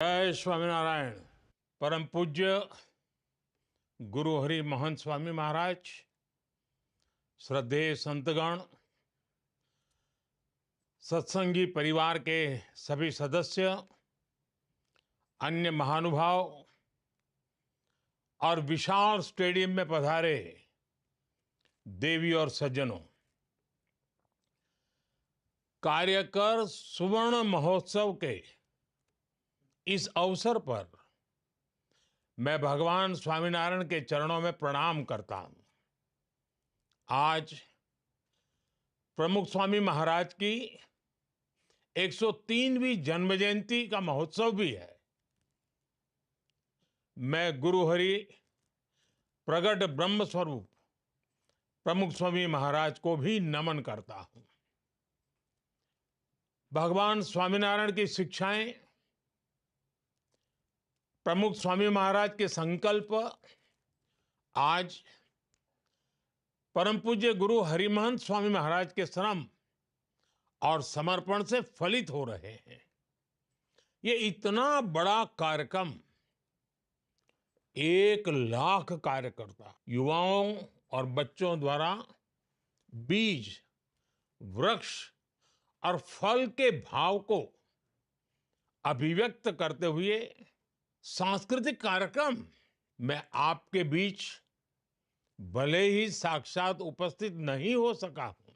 जय स्वामीनारायण। परम पूज्य गुरु हरि महंत स्वामी महाराज, श्रद्धेय संतगण, सत्संगी परिवार के सभी सदस्य, अन्य महानुभाव और विशाल स्टेडियम में पधारे देवी और सज्जनों, कार्यकर सुवर्ण महोत्सव के इस अवसर पर मैं भगवान स्वामीनारायण के चरणों में प्रणाम करता हूं। आज प्रमुख स्वामी महाराज की 103वीं जन्म जयंती का महोत्सव भी है। मैं गुरु हरि प्रगट ब्रह्म स्वरूप प्रमुख स्वामी महाराज को भी नमन करता हूं। भगवान स्वामीनारायण की शिक्षाएं, प्रमुख स्वामी महाराज के संकल्प आज परम पूज्य गुरु हरिमहंत स्वामी महाराज के श्रम और समर्पण से फलित हो रहे हैं। ये इतना बड़ा कार्यक्रम, 1 लाख कार्यकर्ता, युवाओं और बच्चों द्वारा बीज, वृक्ष और फल के भाव को अभिव्यक्त करते हुए सांस्कृतिक कार्यक्रम। मैं आपके बीच भले ही साक्षात उपस्थित नहीं हो सका हूं,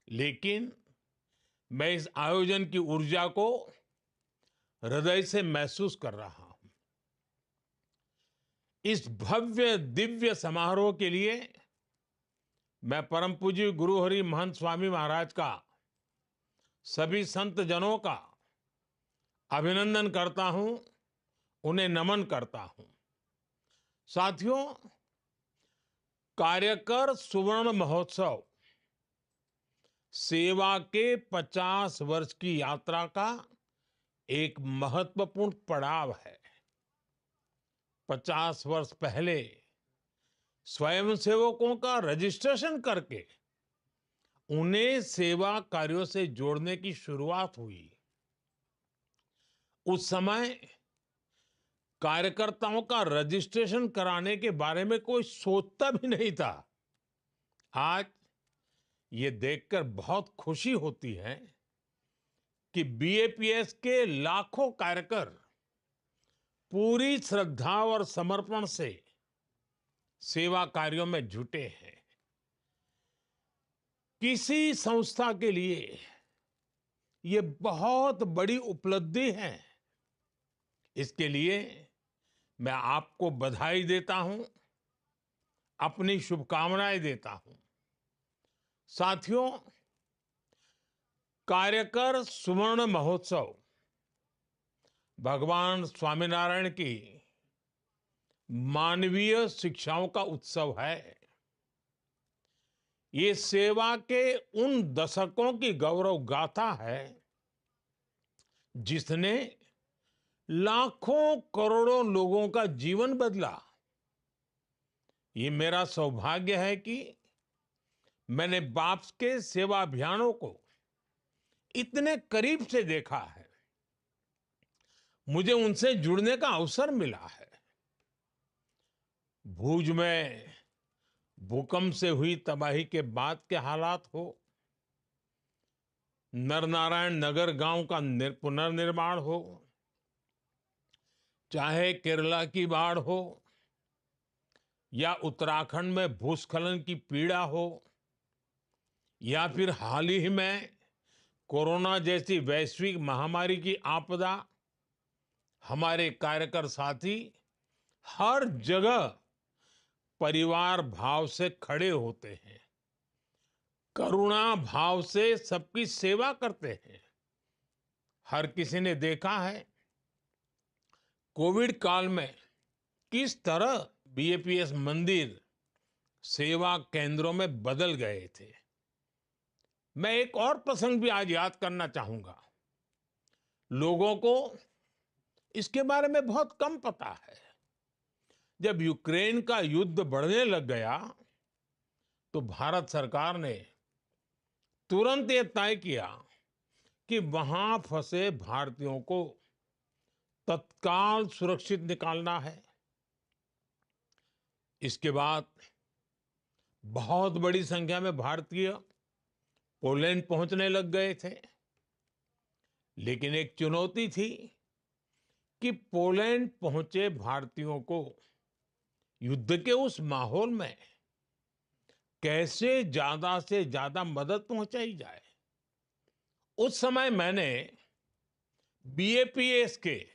लेकिन मैं इस आयोजन की ऊर्जा को हृदय से महसूस कर रहा हूं। इस भव्य दिव्य समारोह के लिए मैं परम पूज्य गुरु हरि महंत स्वामी महाराज का, सभी संत जनों का अभिनंदन करता हूं, उन्हें नमन करता हूं। साथियों, कार्यकर सुवर्ण महोत्सव सेवा के 50 वर्ष की यात्रा का एक महत्वपूर्ण पड़ाव है। 50 वर्ष पहले स्वयंसेवकों का रजिस्ट्रेशन करके उन्हें सेवा कार्यों से जोड़ने की शुरुआत हुई। उस समय कार्यकर्ताओं का रजिस्ट्रेशन कराने के बारे में कोई सोचता भी नहीं था। आज ये देखकर बहुत खुशी होती है कि बीएपीएस के लाखों कार्यकर पूरी श्रद्धा और समर्पण से सेवा कार्यों में जुटे हैं। किसी संस्था के लिए ये बहुत बड़ी उपलब्धि है। इसके लिए मैं आपको बधाई देता हूं, अपनी शुभकामनाएं देता हूं। साथियों, कार्यकर सुवर्ण महोत्सव भगवान स्वामीनारायण की मानवीय शिक्षाओं का उत्सव है। ये सेवा के उन दशकों की गौरव गाथा है जिसने लाखों करोड़ों लोगों का जीवन बदला। ये मेरा सौभाग्य है कि मैंने बाप के सेवा अभियानों को इतने करीब से देखा है। मुझे उनसे जुड़ने का अवसर मिला है। भूज में भूकंप से हुई तबाही के बाद के हालात हो, नरनारायण नगर गांव का पुनर्निर्माण हो, चाहे केरला की बाढ़ हो या उत्तराखंड में भूस्खलन की पीड़ा हो, या फिर हाल ही में कोरोना जैसी वैश्विक महामारी की आपदा, हमारे कार्यकर साथी हर जगह परिवार भाव से खड़े होते हैं, करुणा भाव से सबकी सेवा करते हैं। हर किसी ने देखा है कोविड काल में किस तरह बीएपीएस मंदिर सेवा केंद्रों में बदल गए थे। मैं एक और प्रसंग भी आज याद करना चाहूंगा। लोगों को इसके बारे में बहुत कम पता है। जब यूक्रेन का युद्ध बढ़ने लग गया तो भारत सरकार ने तुरंत ये तय किया कि वहां फंसे भारतीयों को तत्काल सुरक्षित निकालना है। इसके बाद बहुत बड़ी संख्या में भारतीय पोलैंड पहुंचने लग गए थे। लेकिन एक चुनौती थी कि पोलैंड पहुंचे भारतीयों को युद्ध के उस माहौल में कैसे ज्यादा से ज्यादा मदद पहुंचाई जाए। उस समय मैंने बीएपीएस के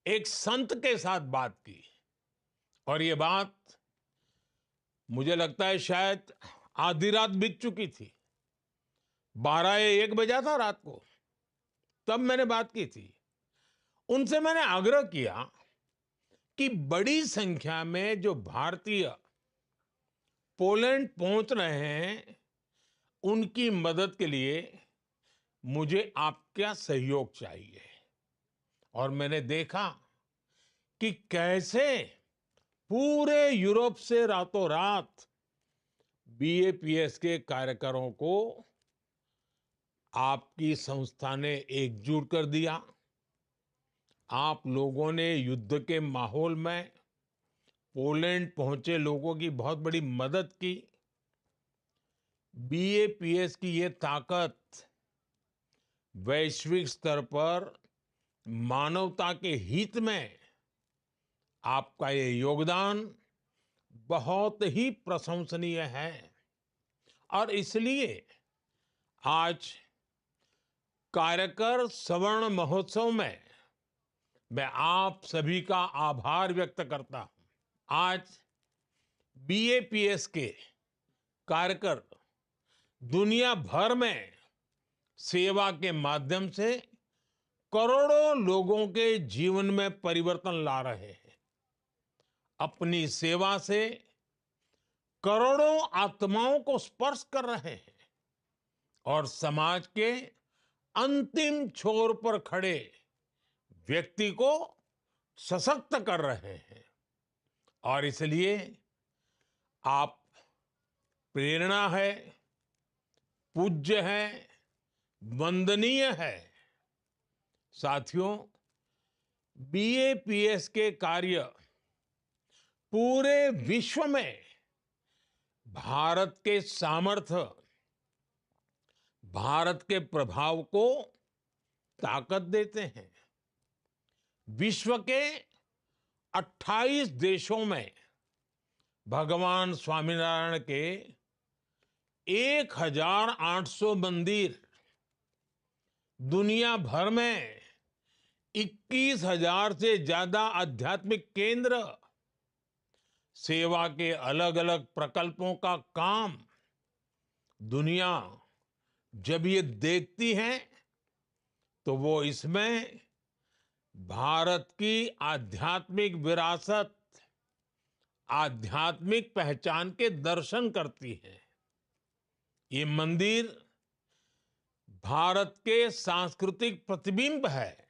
एक संत के साथ बात की और ये बात मुझे लगता है शायद आधी रात बीत चुकी थी। 12 या 1 बजा था रात को, तब मैंने बात की थी। उनसे मैंने आग्रह किया कि बड़ी संख्या में जो भारतीय पोलैंड पहुंच रहे हैं, उनकी मदद के लिए मुझे आपका सहयोग चाहिए। और मैंने देखा कि कैसे पूरे यूरोप से रातों रात बीएपीएस के कार्यकरों को आपकी संस्था ने एकजुट कर दिया। आप लोगों ने युद्ध के माहौल में पोलैंड पहुंचे लोगों की बहुत बड़ी मदद की। बीएपीएस की ये ताकत वैश्विक स्तर पर मानवता के हित में आपका ये योगदान बहुत ही प्रशंसनीय है। और इसलिए आज कार्यकर स्वर्ण महोत्सव में मैं आप सभी का आभार व्यक्त करता हूं। आज बीएपीएस के कार्यकर दुनिया भर में सेवा के माध्यम से करोड़ों लोगों के जीवन में परिवर्तन ला रहे हैं। अपनी सेवा से करोड़ों आत्माओं को स्पर्श कर रहे हैं और समाज के अंतिम छोर पर खड़े व्यक्ति को सशक्त कर रहे हैं। और इसलिए आप प्रेरणा है, पूज्य है, वंदनीय है। साथियों, बीएपीएस के कार्य पूरे विश्व में भारत के सामर्थ्य, भारत के प्रभाव को ताकत देते हैं। विश्व के 28 देशों में भगवान स्वामीनारायण के 1800 मंदिर, दुनिया भर में 21,000 से ज्यादा आध्यात्मिक केंद्र, सेवा के अलग अलग प्रकल्पों का काम दुनिया जब ये देखती है तो वो इसमें भारत की आध्यात्मिक विरासत, आध्यात्मिक पहचान के दर्शन करती है। ये मंदिर भारत के सांस्कृतिक प्रतिबिंब है।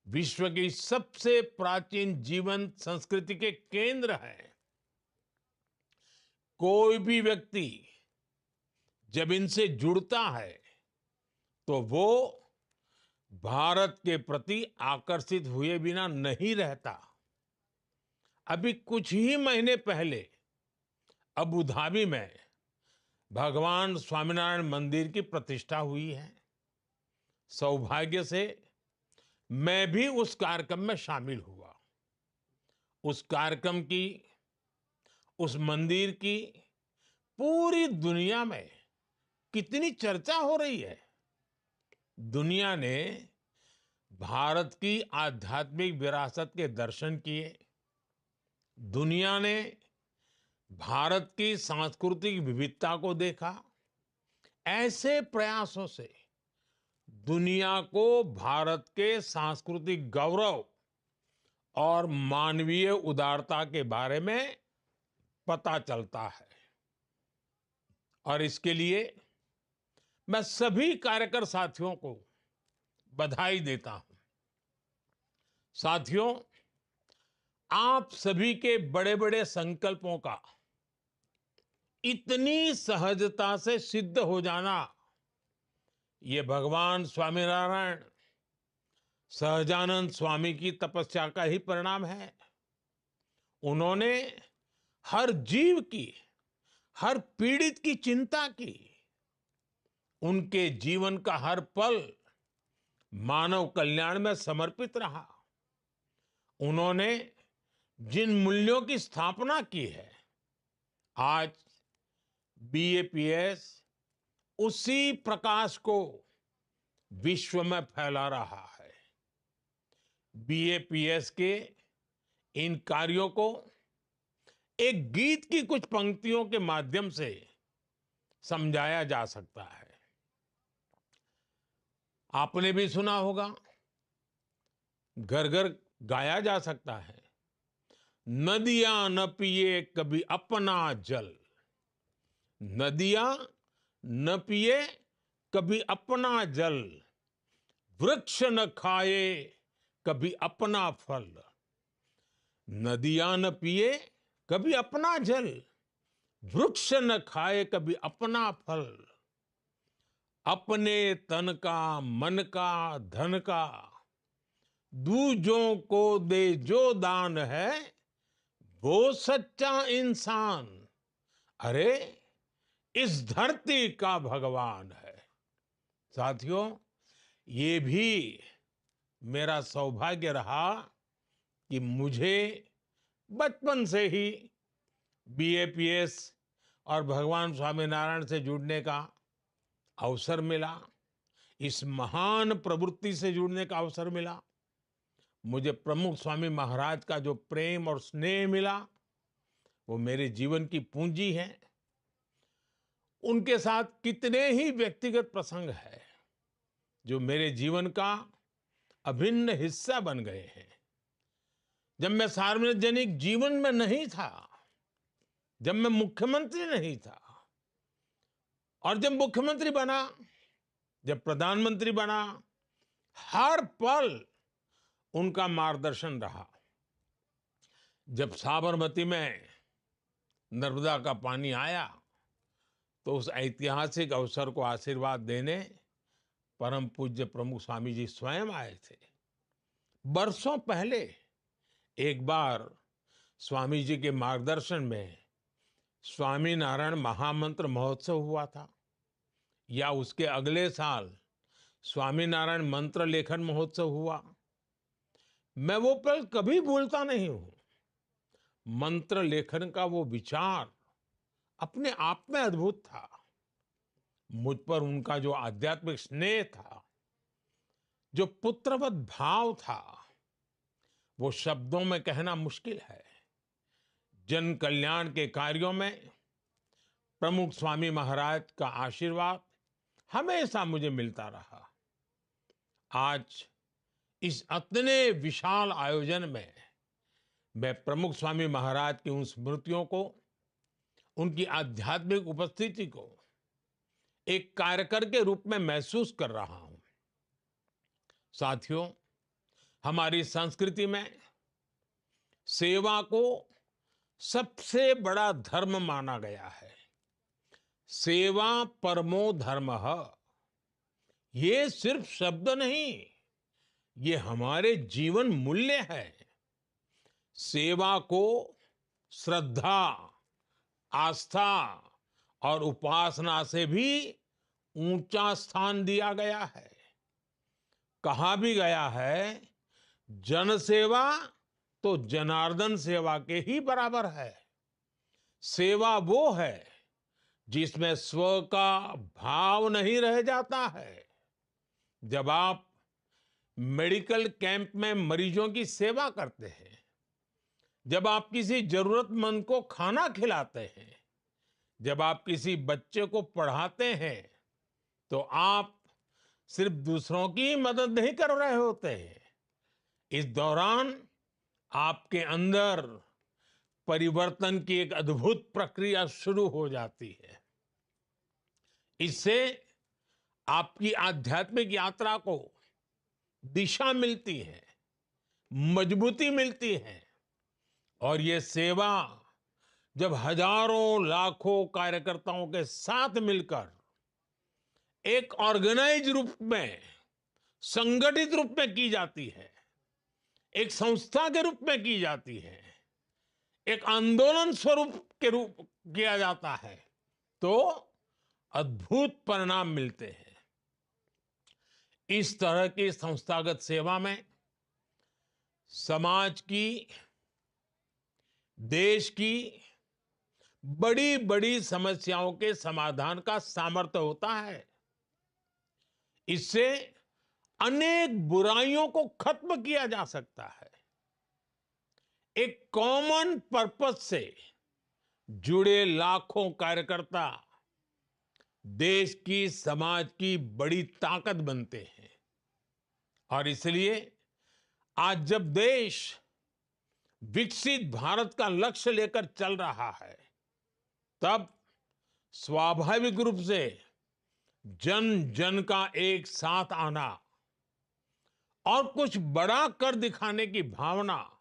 विश्व की सबसे प्राचीन जीवंत संस्कृति के केंद्र है। कोई भी व्यक्ति जब इनसे जुड़ता है तो वो भारत के प्रति आकर्षित हुए बिना नहीं रहता। अभी कुछ ही महीने पहले अबू धाबी में भगवान स्वामीनारायण मंदिर की प्रतिष्ठा हुई है। सौभाग्य से मैं भी उस कार्यक्रम में शामिल हुआ। उस कार्यक्रम की, उस मंदिर की पूरी दुनिया में कितनी चर्चा हो रही है। दुनिया ने भारत की आध्यात्मिक विरासत के दर्शन किए। दुनिया ने भारत की सांस्कृतिक विविधता को देखा। ऐसे प्रयासों से दुनिया को भारत के सांस्कृतिक गौरव और मानवीय उदारता के बारे में पता चलता है। और इसके लिए मैं सभी कार्यकर साथियों को बधाई देता हूं। साथियों, आप सभी के बड़े बड़े संकल्पों का इतनी सहजता से सिद्ध हो जाना, ये भगवान स्वामीनारायण, सहजानंद स्वामी की तपस्या का ही परिणाम है। उन्होंने हर जीव की, हर पीड़ित की चिंता की। उनके जीवन का हर पल मानव कल्याण में समर्पित रहा। उन्होंने जिन मूल्यों की स्थापना की है, आज बीएपीएस उसी प्रकाश को विश्व में फैला रहा है। बीएपीएस के इन कार्यों को एक गीत की कुछ पंक्तियों के माध्यम से समझाया जा सकता है। आपने भी सुना होगा, घर घर गाया जा सकता है, नदियां न पिए कभी अपना जल, नदियां न पिए कभी अपना जल, वृक्ष न खाए कभी अपना फल। नदियां न पिए कभी अपना जल, वृक्ष न खाए कभी अपना फल। अपने तन का, मन का, धन का दूजों को दे जो दान है, वो सच्चा इंसान। अरे इस धरती का भगवान है। साथियों, ये भी मेरा सौभाग्य रहा कि मुझे बचपन से ही बीएपीएस और भगवान स्वामीनारायण से जुड़ने का अवसर मिला। इस महान प्रवृत्ति से जुड़ने का अवसर मिला। मुझे प्रमुख स्वामी महाराज का जो प्रेम और स्नेह मिला, वो मेरे जीवन की पूंजी है। उनके साथ कितने ही व्यक्तिगत प्रसंग है जो मेरे जीवन का अभिन्न हिस्सा बन गए हैं। जब मैं सार्वजनिक जीवन में नहीं था, जब मैं मुख्यमंत्री नहीं था, और जब मुख्यमंत्री बना, जब प्रधानमंत्री बना, हर पल उनका मार्गदर्शन रहा। जब साबरमती में नर्मदा का पानी आया, तो उस ऐतिहासिक अवसर को आशीर्वाद देने परम पूज्य प्रमुख स्वामी जी स्वयं आए थे। बरसों पहले एक बार स्वामी जी के मार्गदर्शन में स्वामीनारायण महामंत्र महोत्सव हुआ था, या उसके अगले साल स्वामीनारायण मंत्र लेखन महोत्सव हुआ। मैं वो पल कभी भूलता नहीं हूं। मंत्र लेखन का वो विचार अपने आप में अद्भुत था। मुझ पर उनका जो आध्यात्मिक स्नेह था, जो पुत्रवत भाव था, वो शब्दों में कहना मुश्किल है। जन कल्याण के कार्यों में प्रमुख स्वामी महाराज का आशीर्वाद हमेशा मुझे मिलता रहा। आज इस इतने विशाल आयोजन में मैं प्रमुख स्वामी महाराज की उन स्मृतियों को, उनकी आध्यात्मिक उपस्थिति को एक कार्यकर के रूप में महसूस कर रहा हूं। साथियों, हमारी संस्कृति में सेवा को सबसे बड़ा धर्म माना गया है। सेवा परमो धर्मः। ये सिर्फ शब्द नहीं, ये हमारे जीवन मूल्य है। सेवा को श्रद्धा, आस्था और उपासना से भी ऊंचा स्थान दिया गया है। कहा भी गया है, जन सेवा तो जनार्दन सेवा के ही बराबर है। सेवा वो है जिसमें स्व का भाव नहीं रह जाता है। जब आप मेडिकल कैंप में मरीजों की सेवा करते हैं, जब आप किसी जरूरतमंद को खाना खिलाते हैं, जब आप किसी बच्चे को पढ़ाते हैं, तो आप सिर्फ दूसरों की मदद नहीं कर रहे होते हैं। इस दौरान आपके अंदर परिवर्तन की एक अद्भुत प्रक्रिया शुरू हो जाती है। इससे आपकी आध्यात्मिक यात्रा को दिशा मिलती है, मजबूती मिलती है। और ये सेवा जब हजारों लाखों कार्यकर्ताओं के साथ मिलकर एक ऑर्गेनाइज रूप में संगठित रूप में की जाती है, एक संस्था के रूप में की जाती है, एक आंदोलन स्वरूप के रूप किया जाता है, तो अद्भुत परिणाम मिलते हैं। इस तरह की संस्थागत सेवा में समाज की, देश की बड़ी बड़ी समस्याओं के समाधान का सामर्थ्य होता है। इससे अनेक बुराइयों को खत्म किया जा सकता है। एक कॉमन पर्पस से जुड़े लाखों कार्यकर्ता देश की, समाज की बड़ी ताकत बनते हैं। और इसलिए आज जब देश विकसित भारत का लक्ष्य लेकर चल रहा है, तब स्वाभाविक रूप से जन जन का एक साथ आना और कुछ बड़ा कर दिखाने की भावना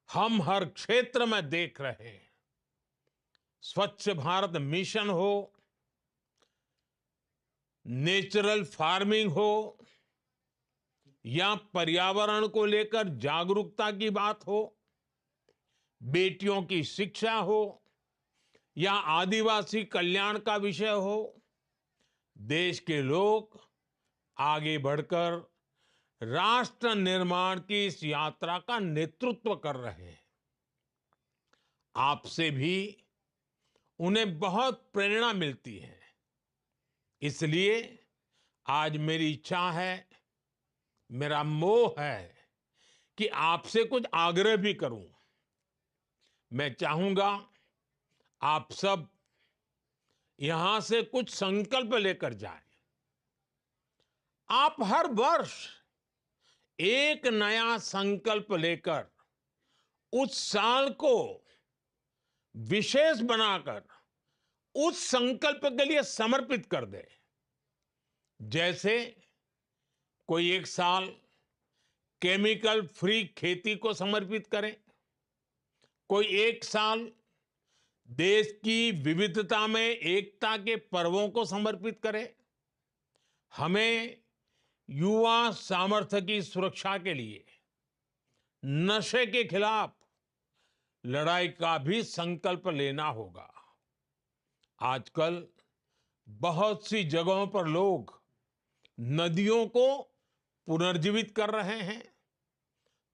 हम हर क्षेत्र में देख रहे हैं। स्वच्छ भारत मिशन हो, नेचुरल फार्मिंग हो, या पर्यावरण को लेकर जागरूकता की बात हो, बेटियों की शिक्षा हो, या आदिवासी कल्याण का विषय हो, देश के लोग आगे बढ़कर राष्ट्र निर्माण की इस यात्रा का नेतृत्व कर रहे हैं। आपसे भी उन्हें बहुत प्रेरणा मिलती है। इसलिए आज मेरी इच्छा है, मेरा मोह है कि आपसे कुछ आग्रह भी करूं। मैं चाहूंगा आप सब यहां से कुछ संकल्प लेकर जाएं। आप हर वर्ष एक नया संकल्प लेकर उस साल को विशेष बनाकर उस संकल्प के लिए समर्पित कर दे। जैसे कोई एक साल केमिकल फ्री खेती को समर्पित करे, कोई एक साल देश की विविधता में एकता के पर्वों को समर्पित करे। हमें युवा सामर्थ्य की सुरक्षा के लिए नशे के खिलाफ लड़ाई का भी संकल्प लेना होगा। आजकल बहुत सी जगहों पर लोग नदियों को पुनर्जीवित कर रहे हैं,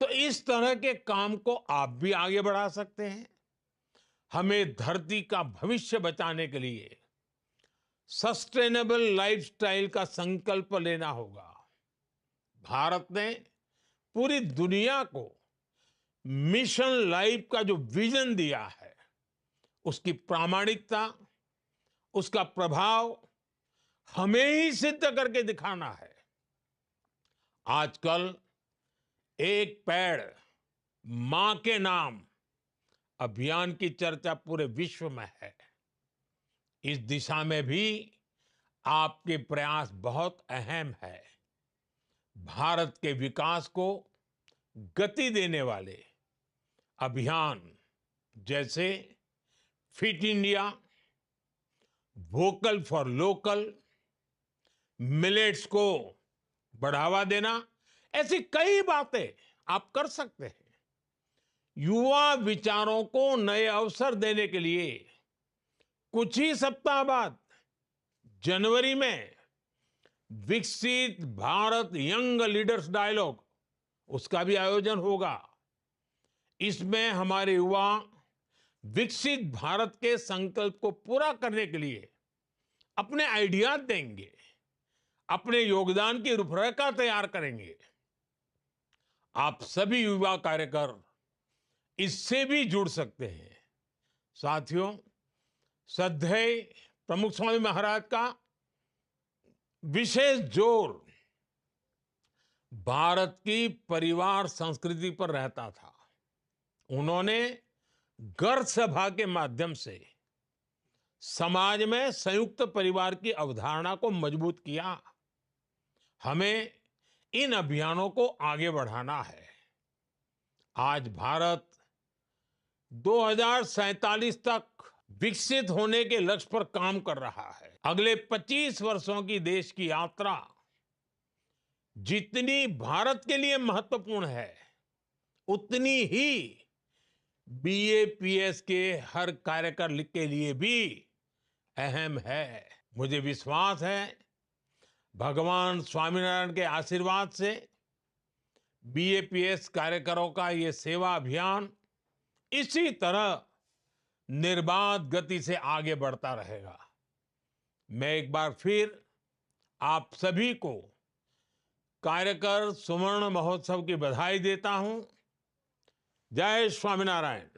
तो इस तरह के काम को आप भी आगे बढ़ा सकते हैं। हमें धरती का भविष्य बचाने के लिए सस्टेनेबल लाइफस्टाइल का संकल्प लेना होगा। भारत ने पूरी दुनिया को मिशन लाइफ का जो विजन दिया है, उसकी प्रामाणिकता, उसका प्रभाव हमें ही सिद्ध करके दिखाना है। आजकल एक पेड़ मां के नाम अभियान की चर्चा पूरे विश्व में है। इस दिशा में भी आपके प्रयास बहुत अहम है। भारत के विकास को गति देने वाले अभियान जैसे fit India, vocal for local, millets को बढ़ावा देना, ऐसी कई बातें आप कर सकते हैं। युवा विचारों को नए अवसर देने के लिए कुछ ही सप्ताह बाद जनवरी में विकसित भारत यंग लीडर्स डायलॉग, उसका भी आयोजन होगा। इसमें हमारे युवा विकसित भारत के संकल्प को पूरा करने के लिए अपने आइडियाज देंगे, अपने योगदान की रूपरेखा तैयार करेंगे। आप सभी युवा कार्यकर इससे भी जुड़ सकते हैं। साथियों, श्रद्धेय प्रमुख स्वामी महाराज का विशेष जोर भारत की परिवार संस्कृति पर रहता था। उन्होंने घर सभा के माध्यम से समाज में संयुक्त परिवार की अवधारणा को मजबूत किया। हमें इन अभियानों को आगे बढ़ाना है। आज भारत 2047 तक विकसित होने के लक्ष्य पर काम कर रहा है। अगले 25 वर्षों की देश की यात्रा जितनी भारत के लिए महत्वपूर्ण है, उतनी ही बीएपीएस के हर कार्यकर के लिए भी अहम है। मुझे विश्वास है भगवान स्वामीनारायण के आशीर्वाद से बीएपीएस कार्यकरों का ये सेवा अभियान इसी तरह निर्बाध गति से आगे बढ़ता रहेगा। मैं एक बार फिर आप सभी को कार्यकर सुवर्ण महोत्सव की बधाई देता हूं। जय स्वामीनारायण।